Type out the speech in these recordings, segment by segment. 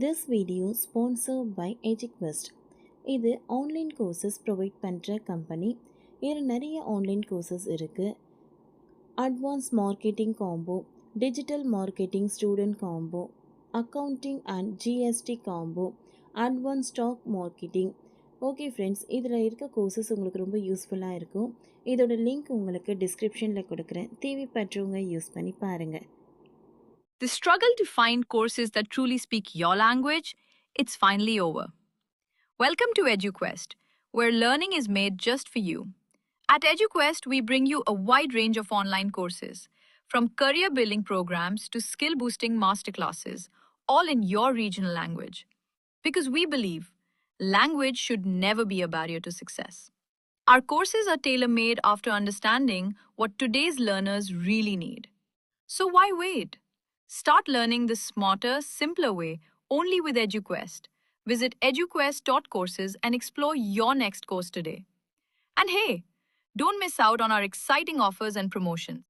This video sponsored by EduQuest. இது online courses provide பண்ணுற company. இதில் நிறைய ஆன்லைன் கோர்சஸ் இருக்குது. Advance marketing combo, digital marketing student combo, accounting and GST combo, advance stock marketing. Okay friends, இதில் இருக்க courses உங்களுக்கு ரொம்ப யூஸ்ஃபுல்லாக இருக்கும். இதோட லிங்க் உங்களுக்கு டிஸ்கிரிப்ஷனில் கொடுக்குறேன். தேவைப்பட்டவங்க யூஸ் பண்ணி பாருங்கள். The struggle to find courses that truly speak your language, it's finally over. Welcome to EduQuest, where learning is made just for you. At EduQuest, we bring you a wide range of online courses, from career building programs to skill boosting masterclasses, all in your regional language. Because we believe language should never be a barrier to success. Our courses are tailor made after understanding what today's learners really need. So why wait? Start learning the smarter, simpler way only with EduQuest. Visit eduquest.courses and explore your next course today. And hey, don't miss out on our exciting offers and promotions.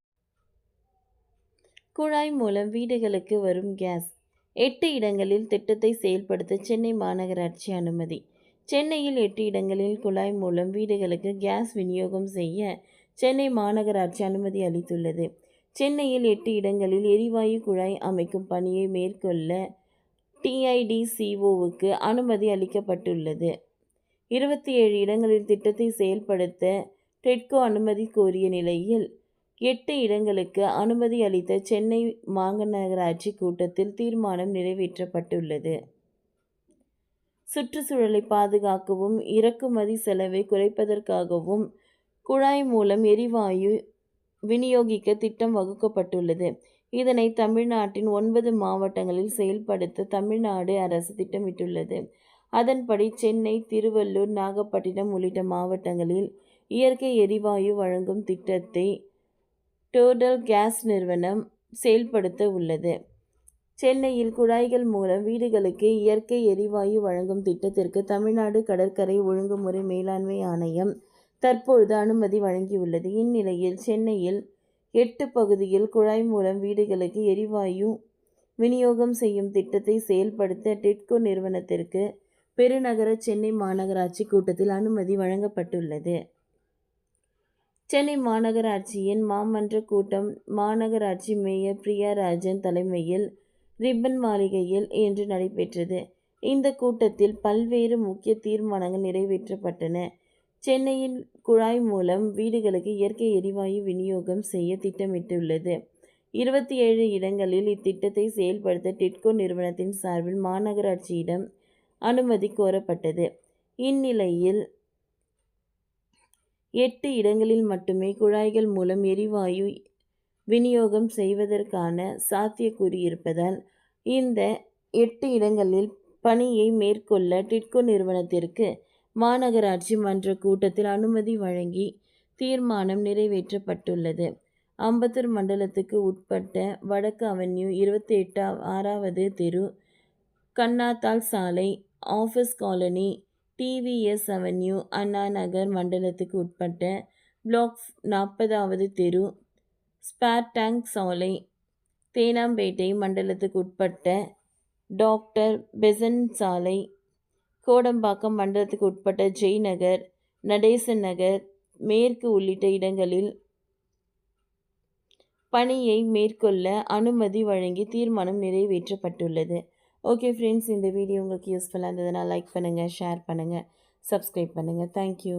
குழாய் மூலம் வீடுகளுக்கு வரும் case 8 இடங்களில் திட்டத்தை செயல்படுத்த சென்னை மாநகராட்சி அனுமதி. சென்னையில் 8 இடங்களில் குழாய் மூலம் வீடுகளுக்கு கேஸ் விநியோகம் செய்ய சென்னை மாநகராட்சி அனுமதி அளித்துள்ளது. சென்னையில் 8 இடங்களில் எரிவாயு குழாய் அமைக்கும் பணியை மேற்கொள்ள டிஐடிசிஓவுக்கு அனுமதி அளிக்கப்பட்டுள்ளது. 27 இடங்களில் திட்டத்தை செயல்படுத்த டெட்கோ அனுமதி கோரிய நிலையில் 8 இடங்களுக்கு அனுமதி அளித்த சென்னை மாநகராட்சி கூட்டத்தில் தீர்மானம் நிறைவேற்றப்பட்டுள்ளது. சுற்றுச்சூழலை பாதுகாக்கவும் இறக்குமதி செலவை குறைப்பதற்காகவும் குழாய் மூலம் எரிவாயு விநியோகிக்க திட்டம் வகுக்கப்பட்டுள்ளது. இதனை தமிழ்நாட்டின் 9 மாவட்டங்களில் செயல்படுத்த தமிழ்நாடு அரசு திட்டமிட்டுள்ளது. அதன்படி சென்னை, திருவள்ளூர், நாகப்பட்டினம் உள்ளிட்ட மாவட்டங்களில் இயற்கை எரிவாயு வழங்கும் திட்டத்தை டோட்டல் கேஸ் நிறுவனம் செயல்படுத்த உள்ளது. சென்னையில் குழாய்கள் மூலம் வீடுகளுக்கு இயற்கை எரிவாயு வழங்கும் திட்டத்திற்கு தமிழ்நாடு கடற்கரை ஒழுங்குமுறை மேலாண்மை ஆணையம் தற்பொழுது அனுமதி வழங்கியுள்ளது. இந்நிலையில் சென்னையில் 8 பகுதியில் குழாய் மூலம் வீடுகளுக்கு எரிவாயு விநியோகம் செய்யும் திட்டத்தை செயல்படுத்த டெட்கோ நிறுவனத்திற்கு பெருநகர சென்னை மாநகராட்சி கூட்டத்தில் அனுமதி வழங்கப்பட்டுள்ளது. சென்னை மாநகராட்சியின் மாமன்ற கூட்டம் மாநகராட்சி மேயர் பிரியா ராஜன் தலைமையில் ரிப்பன் மாளிகையில் இன்று நடைபெற்றது. இந்த கூட்டத்தில் பல்வேறு முக்கிய தீர்மானங்கள் நிறைவேற்றப்பட்டன. சென்னையில் குழாய் மூலம் வீடுகளுக்கு இயற்கை எரிவாயு விநியோகம் செய்ய திட்டமிட்டுள்ளது. 27 இடங்களில் இத்திட்டத்தை செயல்படுத்த டெட்கோ நிறுவனத்தின் சார்பில் மாநகராட்சியிடம் அனுமதி கோரப்பட்டது. இந்நிலையில் 8 இடங்களில் மட்டுமே குழாய்கள் மூலம் எரிவாயு விநியோகம் செய்வதற்கான சாத்தியக்கூறு இருப்பதால் இந்த 8 இடங்களில் பணியை மேற்கொள்ள டெட்கோ நிறுவனத்திற்கு மாநகராட்சி மன்ற கூட்டத்தில் அனுமதி வழங்கி தீர்மானம் நிறைவேற்றப்பட்டுள்ளது. அம்பத்தூர் மண்டலத்துக்கு உட்பட்ட வடக்கு அவென்யூ 26வது தெரு, கண்ணாத்தாள் சாலை, office colony, TVS avenue, Anna Nagar மண்டலத்துக்கு உட்பட்ட பிளாக் 40வது தெரு, ஸ்பேர் டேங்க் சாலை, தேனாம்பேட்டை மண்டலத்துக்கு உட்பட்ட டாக்டர் பெசன்ட் சாலை, கோடம்பாக்கம் மண்டலத்துக்கு உட்பட்ட ஜெய்நகர், நடேசன் நகர் மேற்கு உள்ளிட்ட இடங்களில் பணியை மேற்கொள்ள அனுமதி வழங்கி தீர்மானம் நிறைவேற்றப்பட்டுள்ளது. ஓகே ஃப்ரெண்ட்ஸ், இந்த வீடியோ உங்களுக்கு யூஸ்ஃபுல்லாக இருந்ததுன்னா லைக் பண்ணுங்கள், ஷேர் பண்ணுங்கள், சப்ஸ்கிரைப் பண்ணுங்கள். தேங்க்யூ.